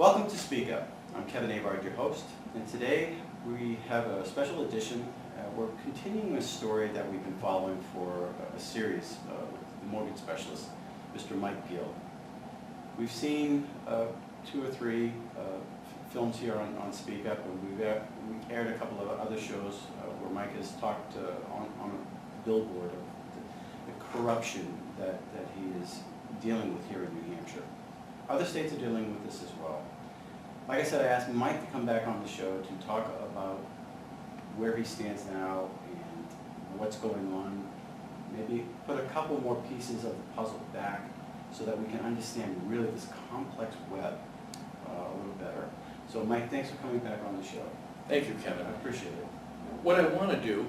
Welcome to Speak Up. I'm Kevin Avard, your host, and today we have a special edition. We're continuing a story that we've been following for a series with the mortgage specialist, Mr. Mike Gill. We've seen 2 or 3 films here on Speak Up, and we've aired a couple of other shows where Mike has talked on a billboard of the corruption that he is dealing with here in New Hampshire. Other states are dealing with this as well. Like I said, I asked Mike to come back on the show to talk about where he stands now and what's going on. Maybe put a couple more pieces of the puzzle back so that we can understand really this complex web a little better. So Mike, thanks for coming back on the show. Thank you, Kevin. I appreciate it. What I want to do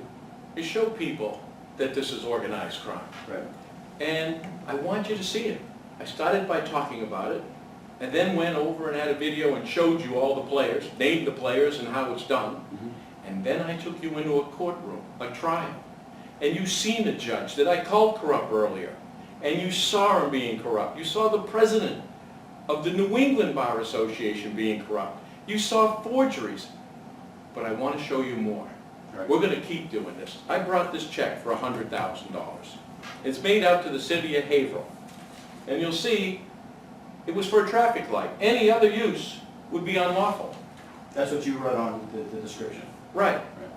is show people that this is organized crime. Right. And I want you to see it. I started by talking about it, and then went over and had a video and showed you all the players, named the players and how it's done. Mm-hmm. And then I took you into a courtroom, a trial. And you seen a judge that I called corrupt earlier. And you saw him being corrupt. You saw the president of the New England Bar Association being corrupt. You saw forgeries. But I want to show you more. Right. We're going to keep doing this. I brought this check for $100,000. It's made out to the city of Haverhill. And you'll see it was for a traffic light. Any other use would be unlawful. That's what you wrote on the description. Right. Right.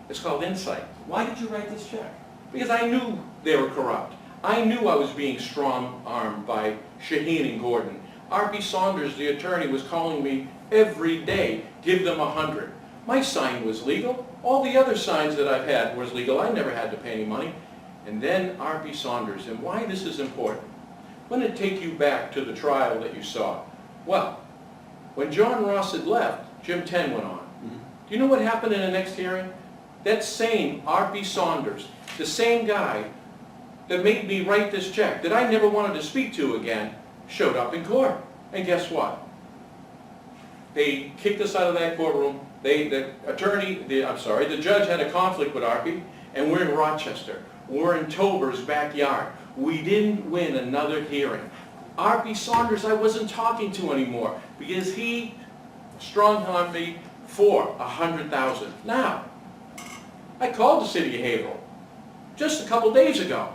It's called insight. Why did you write this check? Because I knew they were corrupt. I knew I was being strong-armed by Shaheen and Gordon. R.B. Saunders, the attorney, was calling me every day, give them 100. My sign was legal. All the other signs that I've had was legal. I never had to pay any money. And then R.B. Saunders, and why this is important. I'm going to take you back to the trial that you saw. Well, when John Ross had left, Jim 10 went on. Mm-hmm. Do you know what happened in the next hearing? That same R.B. Saunders, the same guy that made me write this check, that I never wanted to speak to again, showed up in court. And guess what? They kicked us out of that courtroom. The judge had a conflict with R.B., and we're in Rochester. We're in Tober's backyard. We didn't win another hearing. R.B. Saunders I wasn't talking to anymore because he strong-armed me for $100,000. Now, I called the city of Haverhill just a couple days ago.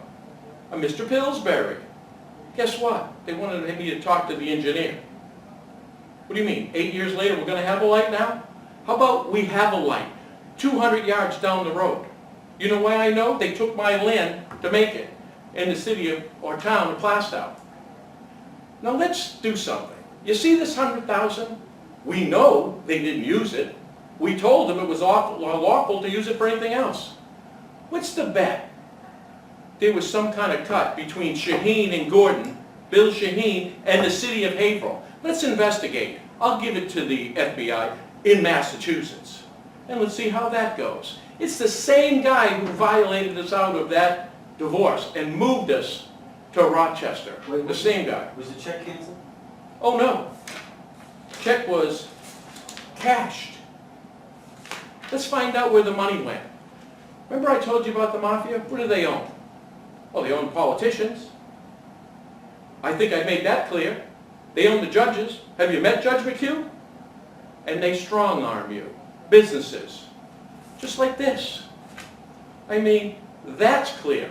Mr. Pillsbury. Guess what? They wanted me to talk to the engineer. What do you mean? 8 years later we're going to have a light now? How about we have a light 200 yards down the road? You know why I know? They took my land to make it in the city of, or town of Plastow. Now let's do something. You see this 100,000? We know they didn't use it. We told them it was lawful to use it for anything else. What's the bet? There was some kind of cut between Shaheen and Gordon, Bill Shaheen, and the city of Haverhill. Let's investigate. I'll give it to the FBI in Massachusetts. And let's see how that goes. It's the same guy who violated us out of that divorce and moved us to Rochester. Wait, the same guy. Was the check canceled? Oh no. Check was cashed. Let's find out where the money went. Remember I told you about the mafia? What do they own? Well, they own politicians. I think I made that clear. They own the judges. Have you met Judge McHugh? And they strong-arm you. Businesses. Just like this. I mean, that's clear.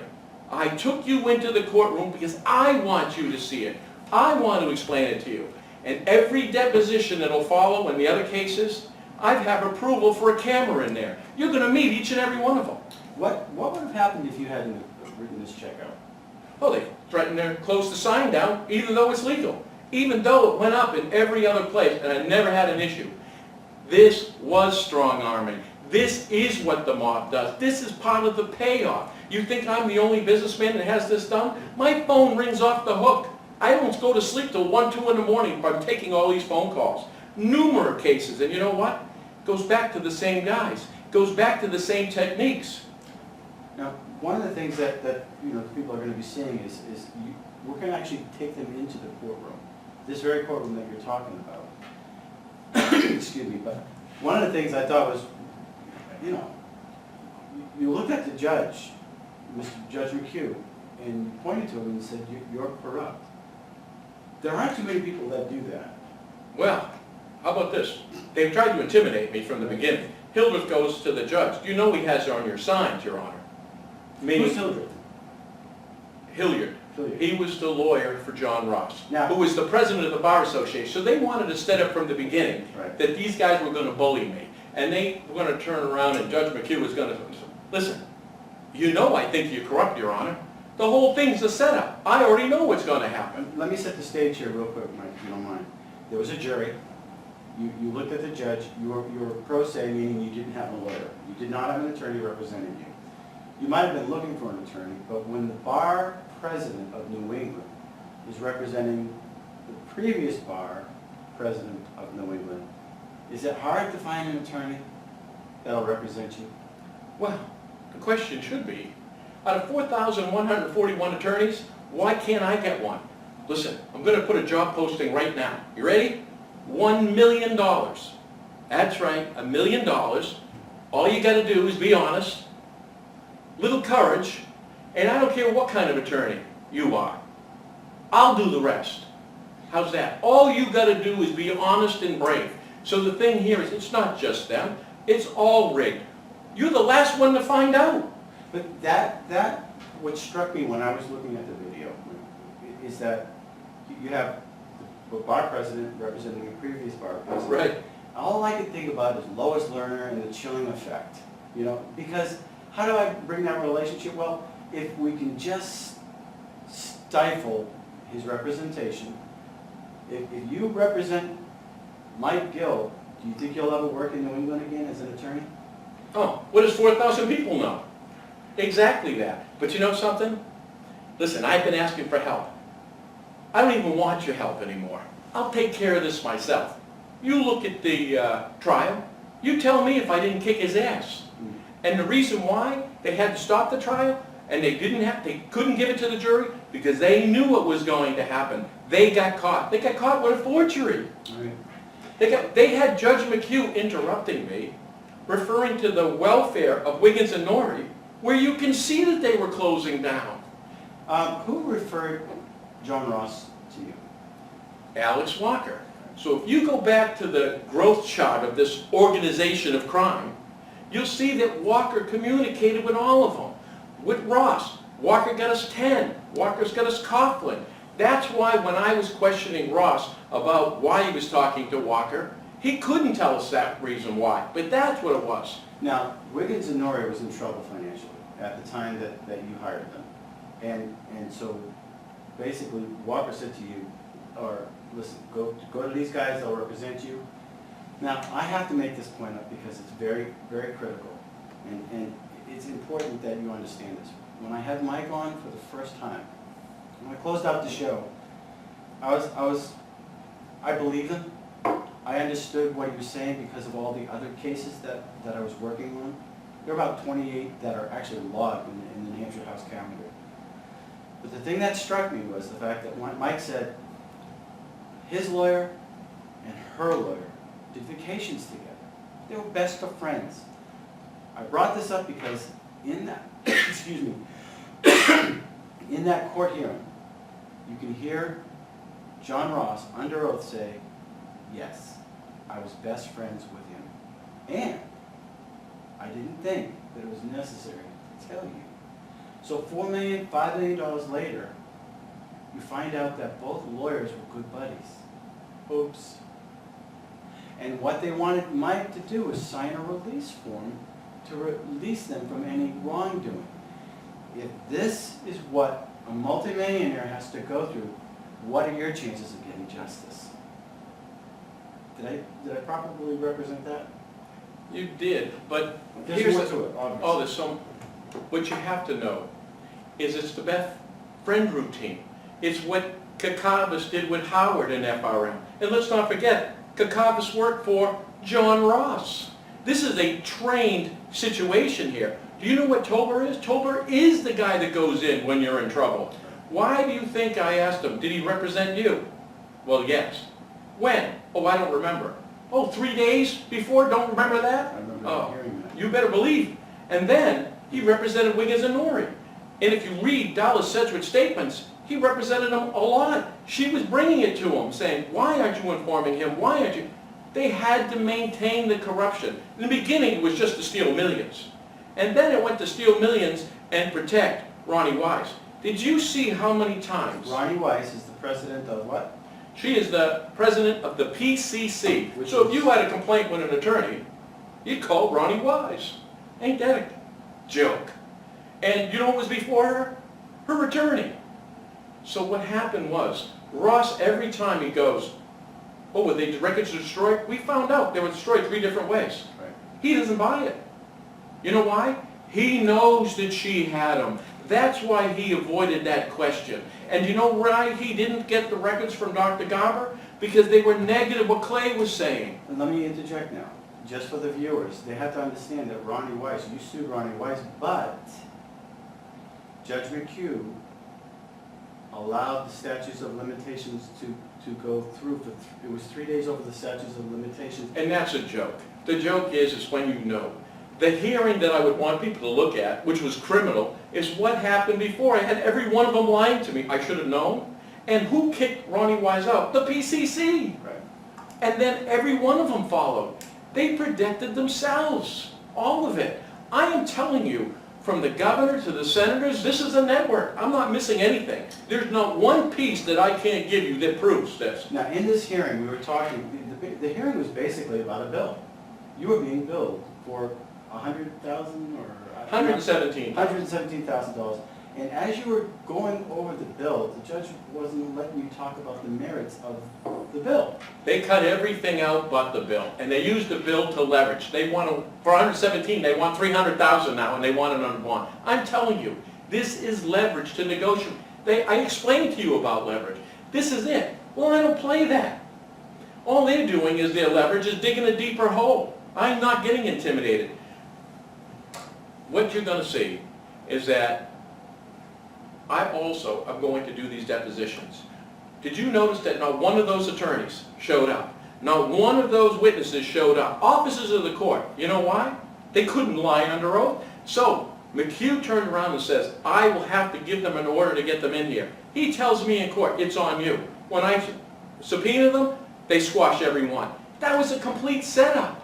I took you into the courtroom because I want you to see it. I want to explain it to you. And every deposition that'll follow in the other cases, I have approval for a camera in there. You're going to meet each and every one of them. What would have happened if you hadn't written this check out? Well, they threatened to close the sign down, even though it's legal. Even though it went up in every other place, and I never had an issue. This was strong-arming. This is what the mob does. This is part of the payoff. You think I'm the only businessman that has this done? My phone rings off the hook. I don't go to sleep till 1, 2 in the morning by taking all these phone calls. Numerous cases, and you know what? It goes back to the same guys. It goes back to the same techniques. Now, one of the things that people are going to be seeing is we're going to actually take them into the courtroom. This very courtroom that you're talking about. Excuse me, but one of the things I thought was, you looked at the judge, Mr. Judge McHugh, and you pointed to him and said, you're corrupt. There aren't too many people that do that. Well, How about this? They've tried to intimidate me from the beginning. Hildreth goes to the judge. You know he has it on your signs, Your Honor. Who's Hildreth? Hilliard. He was the lawyer for John Ross, Now, who was the president of the Bar Association. So they wanted to set up from the beginning right. that these guys were going to bully me. And they were going to turn around and Judge McHugh was going to, listen, you know I think you're corrupt, Your Honor. The whole thing's a setup. I already know what's going to happen. Let me set the stage here real quick, Mike, if you don't mind. There was a jury. You looked at the judge. You were pro se, meaning you didn't have a lawyer. You did not have an attorney representing you. You might have been looking for an attorney, but when the bar president of New England is representing the previous bar president of New England, is it hard to find an attorney that'll represent you? Well, the question should be, out of 4,141 attorneys, why can't I get one? Listen, I'm going to put a job posting right now. You ready? $1 million. That's right, $1 million. All you got to do is be honest, little courage, and I don't care what kind of attorney you are. I'll do the rest. How's that? All you got to do is be honest and brave. So the thing here is, it's not just them. It's all rigged. You're the last one to find out. But what struck me when I was looking at the video is that you have the bar president representing the previous bar president. Right. All I could think about is Lois Lerner and the chilling effect. You know, because how do I bring that relationship? Well, if we can just stifle his representation, if you represent Mike Gill, do you think you'll ever work in New England again as an attorney? Oh, what does 4,000 people know? Exactly that. But you know something? Listen, I've been asking for help. I don't even want your help anymore. I'll take care of this myself. You look at the trial. You tell me if I didn't kick his ass. And the reason why they had to stop the trial and they couldn't give it to the jury because they knew what was going to happen. They got caught. They got caught with a forgery. Right. They had Judge McHugh interrupting me, referring to the welfare of Wiggins and Norrie, where you can see that they were closing down. Who referred John Ross to you? Alex Walker. So if you go back to the growth chart of this organization of crime, you'll see that Walker communicated with all of them. With Ross, Walker got us 10. Walker's got us Coughlin. That's why when I was questioning Ross about why he was talking to Walker, he couldn't tell us that reason why, but that's what it was. Now, Wiggins and Norrie was in trouble financially at the time that you hired them. And so basically Walker said to you, or listen, go to these guys, they'll represent you. Now, I have to make this point up because it's very, very critical. And it's important that you understand this. When I had Mike on for the first time, when I closed out the show, I believed him. I understood what he was saying because of all the other cases that I was working on. There are about 28 that are actually logged in the New Hampshire House calendar. But the thing that struck me was the fact that when Mike said his lawyer and her lawyer did vacations together. They were best of friends. I brought this up because in that, excuse me, in that court hearing, you can hear John Ross under oath say, yes, I was best friends with him. And I didn't think that it was necessary to tell you. So $5 million later, you find out that both lawyers were good buddies. Oops. And what they wanted Mike to do was sign a release form to release them from any wrongdoing. If this is what a multimillionaire has to go through, what are your chances of getting justice? Did I properly represent that? You did, but There's more to it, obviously. Oh, there's some. What you have to know is it's the Beth friend routine. It's what Kakavas did with Howard and FRM. And let's not forget, Kakavas worked for John Ross. This is a trained situation here. Do you know what Tober is? Tober is the guy that goes in when you're in trouble. Why do you think I asked him, did he represent you? Well, yes. When? Oh, I don't remember. Oh, 3 days before? Don't remember that? I remember hearing that. You better believe. And then he represented Wiggins and Norrie. And if you read Dallas Sedgwick's statements, he represented him a lot. She was bringing it to him, saying, why aren't you informing him? Why aren't you? They had to maintain the corruption. In the beginning, it was just to steal millions. And then it went to steal millions and protect Ronnie Wise. Did you see how many times? Ronnie Weiss is the president of what? She is the president of the PCC. So if you had a complaint with an attorney, you'd call Ronnie Wise. Ain't that a joke? And you know what was before her? Her attorney. So what happened was, Ross, every time he goes, oh, were the records destroyed? We found out they were destroyed 3 different ways. Right. He doesn't buy it. You know why? He knows that she had them. That's why he avoided that question. And you know why he didn't get the records from Dr. Garber? Because they were negative what Clay was saying. And let me interject now, just for the viewers. They have to understand that Ronnie Weiss, you sued Ronnie Weiss, but Judge McHugh allowed the statutes of limitations to go through for, it was 3 days over the statutes of limitations. And that's a joke. The joke is when you know. The hearing that I would want people to look at, which was criminal, is what happened before. I had every one of them lying to me. I should have known. And who kicked Ronnie Wise out? The PCC. Right. And then every one of them followed. They protected themselves. All of it. I am telling you, from the governor to the senators, this is a network. I'm not missing anything. There's not one piece that I can't give you that proves this. Now, in this hearing, we were talking, the hearing was basically about a bill. You were being billed for $100,000 or $117,000. And as you were going over the bill, the judge wasn't letting you talk about the merits of the bill. They cut everything out but the bill, and they used the bill to leverage. They want to, for 117, they want 300,000 now, and they want it on bond. I'm telling you, this is leverage to negotiate. I explained to you about leverage. This is it. Well, I don't play that. All they're doing is their leverage is digging a deeper hole. I'm not getting intimidated. What you're going to see is that I also am going to do these depositions. Did you notice that not one of those attorneys showed up? Not one of those witnesses showed up. Officers of the court. You know why? They couldn't lie under oath. So McHugh turned around and says, I will have to give them an order to get them in here. He tells me in court, it's on you. When I subpoena them, they squash every one. That was a complete setup.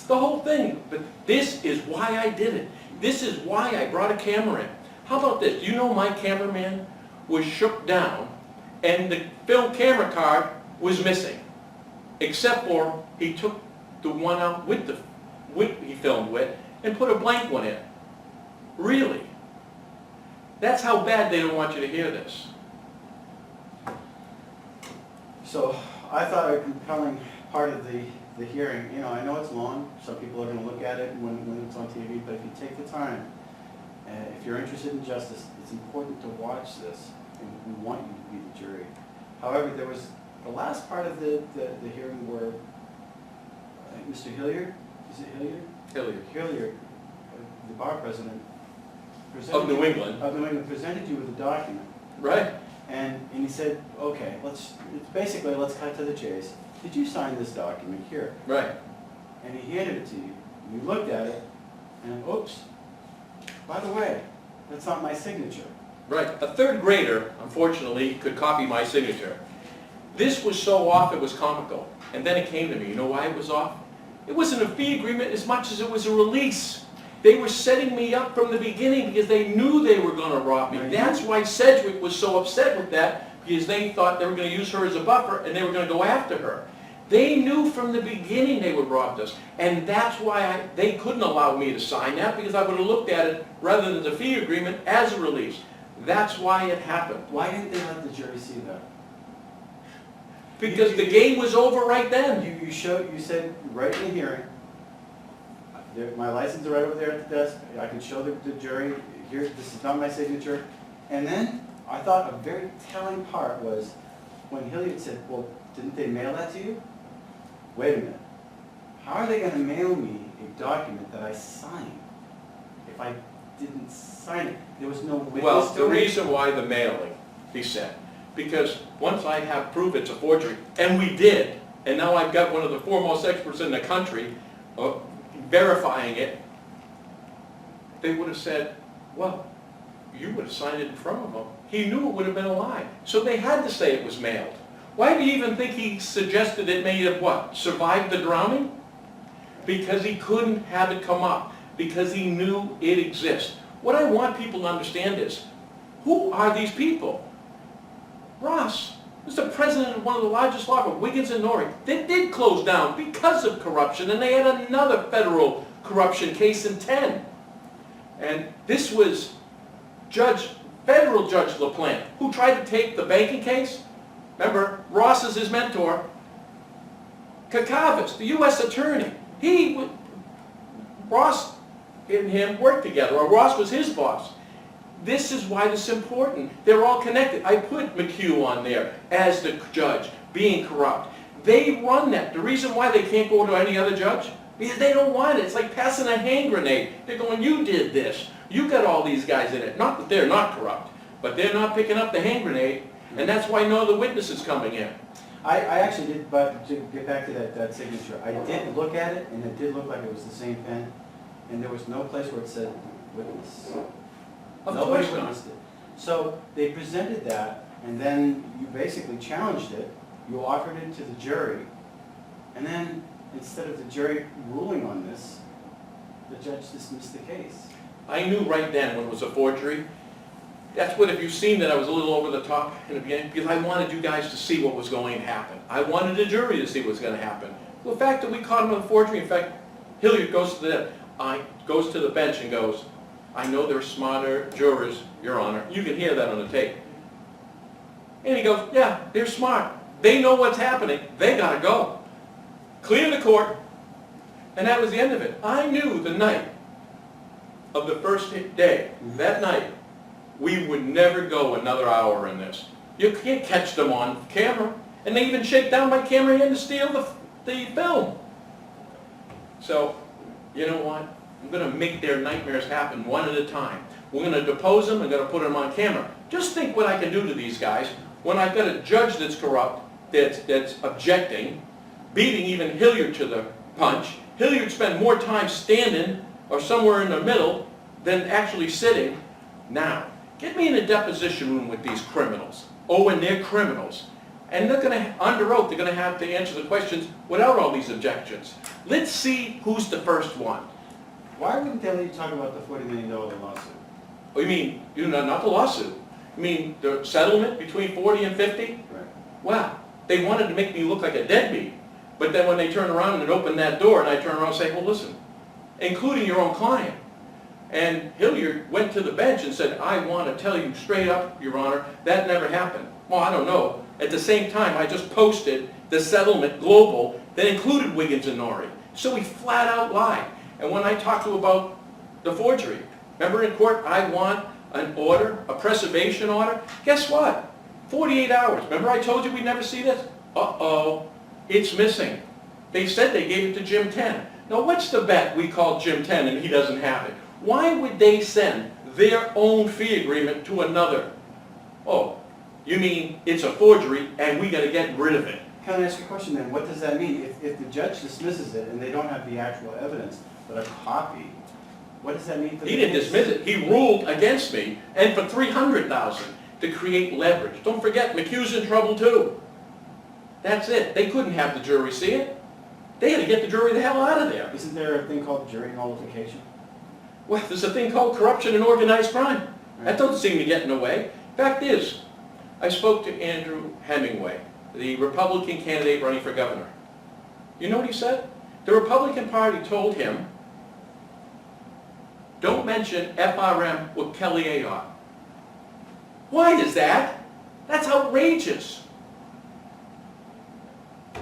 The whole thing. But this is why I did it. This is why I brought a camera in. How about this? Do you know my cameraman was shook down and the film camera card was missing? Except for he took the one out with he filmed with and put a blank one in. Really? That's how bad they don't want you to hear this. So I thought a compelling part of the hearing, you know, I know it's long, some people are going to look at it when it's on TV, but if you take the time, if you're interested in justice, it's important to watch this, and we want you to be the jury. However, there was the last part of the hearing where Mr. Hilliard, is it Hilliard? Hilliard. Hilliard, the bar president, Of New England. presented you with a document. Right. And he said, okay, let's cut to the chase. Did you sign this document here? Right. And he handed it to you. You looked at it, and oops, by the way, that's not my signature. Right. A third grader, unfortunately, could copy my signature. This was so off it was comical. And then it came to me. You know why it was off? It wasn't a fee agreement as much as it was a release. They were setting me up from the beginning because they knew they were going to rob me. That's why Sedgwick was so upset with that, because they thought they were going to use her as a buffer and they were going to go after her. They knew from the beginning they would rob us. And that's why they couldn't allow me to sign that, because I would have looked at it, rather than the fee agreement, as a release. That's why it happened. Why didn't they let the jury see that? Because the game was over right then. You said right in the hearing, my license is right over there at the desk, I can show the jury, here, this is not my signature. And then, I thought a very telling part was when Hilliard said, well, didn't they mail that to you? Wait a minute. How are they going to mail me a document that I signed if I didn't sign it? There was no witness Well, to the it. reason why the mailing, he said, because once I have proof it's a forgery, and we did, and now I've got one of the foremost experts in the country verifying it, they would have said, well, you would have signed it in front of him. He knew it would have been a lie. So they had to say it was mailed. Why do you even think he suggested it may have what? Survived the drowning? Because he couldn't have it come up. Because he knew it exists. What I want people to understand is, who are these people? Ross was the president of one of the largest law firms, Wiggins and Norrie. They did close down because of corruption, and they had another federal corruption case in 10. And this was federal Judge LaPlante, who tried to take the banking case. Remember, Ross is his mentor. Kakavas, the U.S. attorney, Ross and him worked together, or Ross was his boss. This is why this is important. They're all connected. I put McHugh on there as the judge, being corrupt. They run that. The reason why they can't go to any other judge, because they don't want it. It's like passing a hand grenade. They're going, you did this. You got all these guys in it. Not that they're not corrupt, but they're not picking up the hand grenade, and that's why no other witnesses coming in. I actually did, but to get back to that signature, I did look at it, and it did look like it was the same pen, and there was no place where it said witness. Of Nobody course not. witnessed it. So they presented that, and then you basically challenged it, you offered it to the jury, and then instead of the jury ruling on this, the judge dismissed the case. I knew right then when it was a forgery. That's what, if you've seen that I was a little over the top in the beginning, because I wanted you guys to see what was going to happen. I wanted the jury to see what was going to happen. The fact that we caught him on forgery, in fact, Hilliard goes to the bench and goes, I know there are smarter jurors, Your Honor. You can hear that on the tape. And he goes, yeah, they're smart. They know what's happening. They got to go. Clear the court. And that was the end of it. I knew the night of the first day, that night, we would never go another hour in this. You can't catch them on camera. And they even shake down my camera hand to steal the film. So, you know what? I'm going to make their nightmares happen one at a time. We're going to depose them and going to put them on camera. Just think what I can do to these guys when I've got a judge that's corrupt, that's objecting, beating even Hilliard to the punch. Hilliard spent more time standing or somewhere in the middle than actually sitting. Now, get me in a deposition room with these criminals. Oh, and they're criminals. And they're going to, under oath, they're going to have to answer the questions without all these objections. Let's see who's the first one. Why wouldn't they let you talk about the $40 million lawsuit? Oh, you mean, not the lawsuit. You mean the settlement between 40 and 50? Right. Wow. They wanted to make me look like a deadbeat. But then when they turn around and open that door, and I turn around and say, well, listen, including your own client. And Hilliard went to the bench and said, I want to tell you straight up, Your Honor, that never happened. Well, I don't know. At the same time, I just posted the settlement global that included Wiggins and Norrie. So he flat out lied. And when I talked to him about the forgery, remember in court, I want an order, a preservation order. Guess what? 48 hours. Remember I told you we'd never see this? Uh-oh, it's missing. They said they gave it to Jim 10. Now what's the bet we call Jim 10 and he doesn't have it? Why would they send their own fee agreement to another? Oh, you mean it's a forgery and we got to get rid of it? Can I ask you a question then? What does that mean? If the judge dismisses it and they don't have the actual evidence, but a copy, what does that mean for the He didn't case? dismiss it. He ruled against me, and for $300,000 to create leverage. Don't forget, McHugh's in trouble too. That's it. They couldn't have the jury see it. They had to get the jury the hell out of there. Isn't there a thing called jury nullification? Well, there's a thing called corruption and organized crime. That doesn't seem to get in the way. Fact is, I spoke to Andrew Hemingway, the Republican candidate running for governor. You know what he said? The Republican Party told him, don't mention FRM with Kelly Ayotte. Why is that? That's outrageous.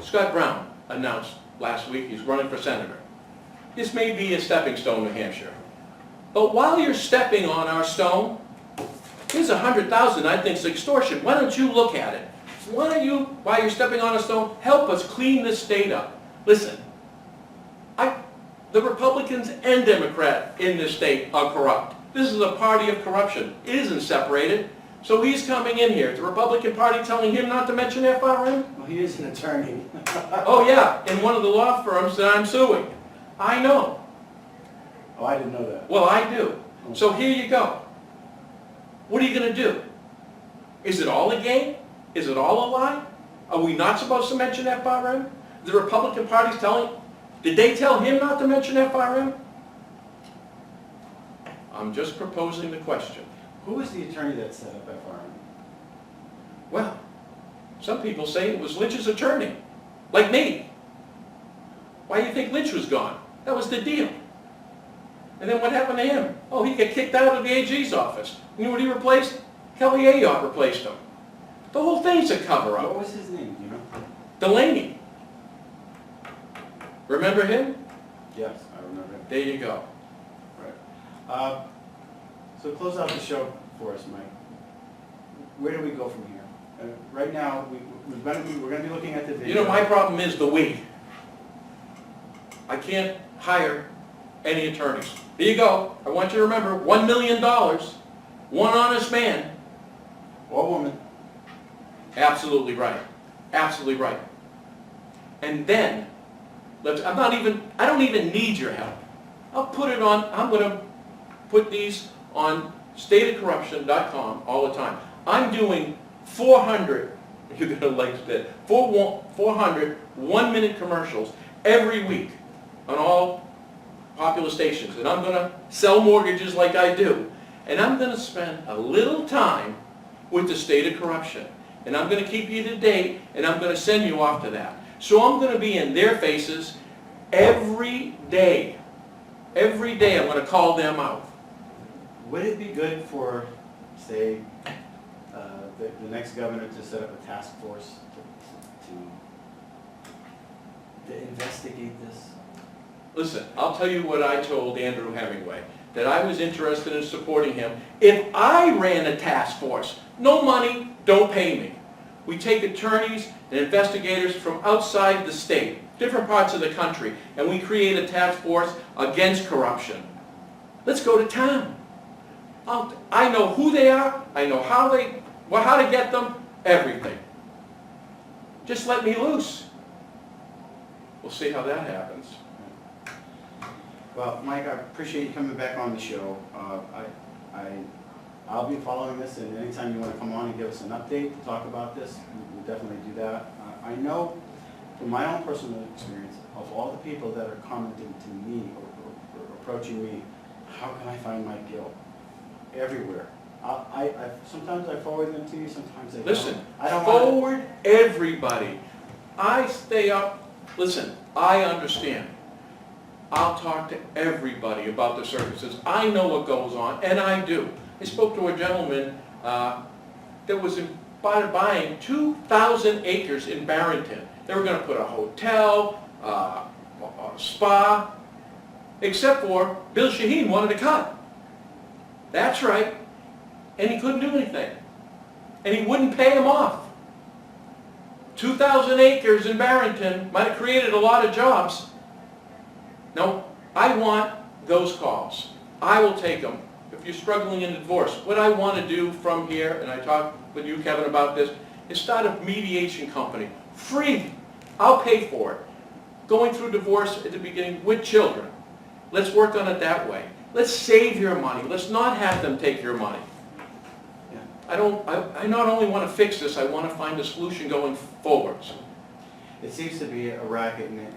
Scott Brown announced last week he's running for senator. This may be a stepping stone, New Hampshire. But while you're stepping on our stone, here's $100,000 I think is extortion. Why don't you look at it? Why don't you, while you're stepping on a stone, help us clean this state up? Listen, the Republicans and Democrats in this state are corrupt. This is a party of corruption. It isn't separated. So he's coming in here. The Republican Party telling him not to mention FRM? Well, he is an attorney. Oh yeah, in one of the law firms that I'm suing. I know. Oh, I didn't know that. Well, I do. So here you go. What are you going to do? Is it all a game? Is it all a lie? Are we not supposed to mention FRM? The Republican Party's did they tell him not to mention FRM? I'm just proposing the question. Who was the attorney that set up FRM? Well, some people say it was Lynch's attorney, like me. Why do you think Lynch was gone? That was the deal. And then what happened to him? Oh, he got kicked out of the AG's office. You know what he replaced? Kelly Ayotte replaced him. The whole thing's a cover-up. What was his name, do you know? Delaney. Remember him? Yes, I remember him. There you go. Right. So to close out the show for us, Mike, where do we go from here? Right now, we're going to be looking at the video. You know, my problem is the we. I can't hire any attorneys. Here you go. I want you to remember, $1 million, one honest man. Or woman. Absolutely right. Absolutely right. And then, I don't even need your help. I'm going to put these on stateofcorruption.com all the time. I'm doing 400, you're going to like that, 400 one-minute commercials every week on all popular stations. And I'm going to sell mortgages like I do. And I'm going to spend a little time with the state of corruption. And I'm going to keep you to date, and I'm going to send you off to that. So I'm going to be in their faces every day. Every day I'm going to call them out. Would it be good for, say, the next governor to set up a task force to investigate this? Listen, I'll tell you what I told Andrew Hemingway, that I was interested in supporting him if I ran a task force. No money, don't pay me. We take attorneys and investigators from outside the state, different parts of the country, and we create a task force against corruption. Let's go to town. I know who they are, I know how to get them, everything. Just let me loose. We'll see how that happens. Well, Mike, I appreciate you coming back on the show. I'll be following this, and anytime you want to come on and give us an update to talk about this, we'll definitely do that. I know from my own personal experience, of all the people that are commenting to me or approaching me, how can I find Mike Gill? Everywhere. Sometimes I forward them to you, sometimes I don't. Listen, I don't forward everybody. I stay up. Listen, I understand. I'll talk to everybody about the services. I know what goes on, and I do. I spoke to a gentleman that was buying 2,000 acres in Barrington. They were going to put a hotel, a spa, except for Bill Shaheen wanted to cut. That's right. And he couldn't do anything. And he wouldn't pay him off. 2,000 acres in Barrington might have created a lot of jobs. No, I want those calls. I will take them. If you're struggling in divorce, what I want to do from here, and I talked with you, Kevin, about this, is start a mediation company. Free. I'll pay for it. Going through divorce at the beginning with children. Let's work on it that way. Let's save your money. Let's not have them take your money. I not only want to fix this, I want to find a solution going forwards. It seems to be a racket in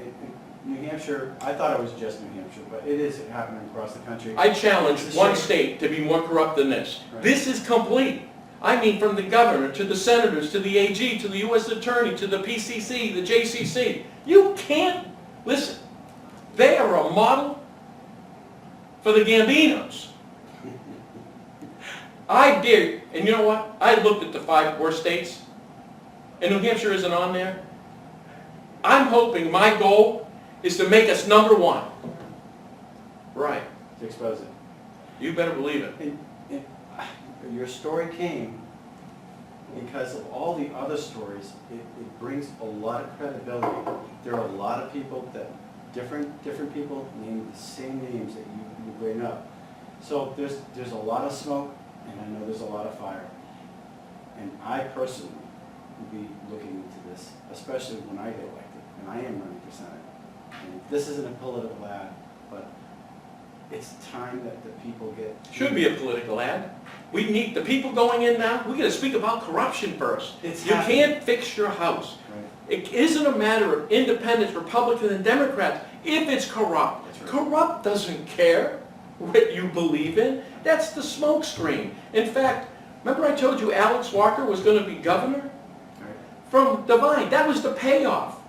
New Hampshire. I thought it was just New Hampshire, but it is happening across the country. I challenge one state to be more corrupt than this. Right. This is complete. I mean, from the governor to the senators to the AG to the U.S. attorney to the PCC, the JCC. You can't, listen, they are a model for the Gambinos. I dare, and you know what? I looked at the 5 worst states, and New Hampshire isn't on there. I'm hoping my goal is to make us #1. Right. To expose it. You better believe it. And your story came because of all the other stories. It brings a lot of credibility. There are a lot of people that, different people name the same names that you bring up. So there's a lot of smoke, and I know there's a lot of fire. And I personally will be looking into this, especially when I get elected, and I am running for Senate. And this isn't a political ad, but It's time that the people get. Should be a political ad. We need, the people going in now, we gotta speak about corruption first. It's You happening. can't fix your house. Right. It isn't a matter of independents, Republicans, and Democrats. If it's corrupt, That's right. corrupt doesn't care what you believe in. That's the smoke screen. In fact, remember I told you Alex Walker was gonna be governor? Right. From Devine, that was the payoff.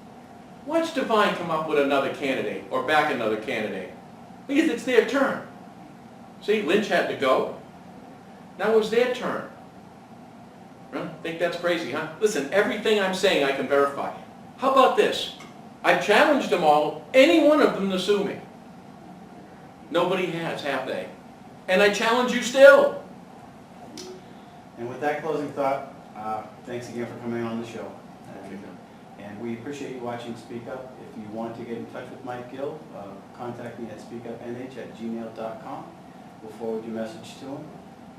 Watch Devine come up with another candidate, or back another candidate, because it's their turn. See, Lynch had to go. Now it was their turn. Huh? Think that's crazy, huh? Listen, everything I'm saying I can verify. How about this? I challenged them all, any one of them to sue me. Nobody has, have they? And I challenge you still. And with that closing thought, thanks again for coming on the show. And we appreciate you watching Speak Up. If you want to get in touch with Mike Gill, contact me at speakupnh@gmail.com. We'll forward your message to him,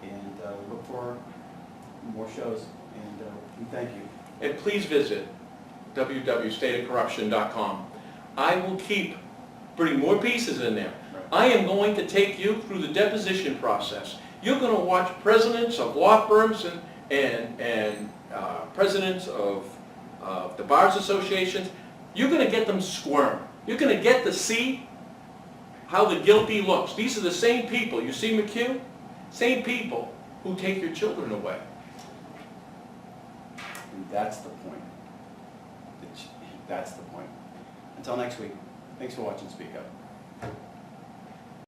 and look for more shows. And we thank you. And please visit www.stateofcorruption.com. I will keep putting more pieces in there. Right. I am going to take you through the deposition process. You're going to watch presidents of law firms and presidents of the bars associations. You're going to get them squirm. You're going to get to see how the guilty looks. These are the same people. You see McHugh? Same people who take your children away. And that's the point. That's the point. Until next week, thanks for watching Speak Up.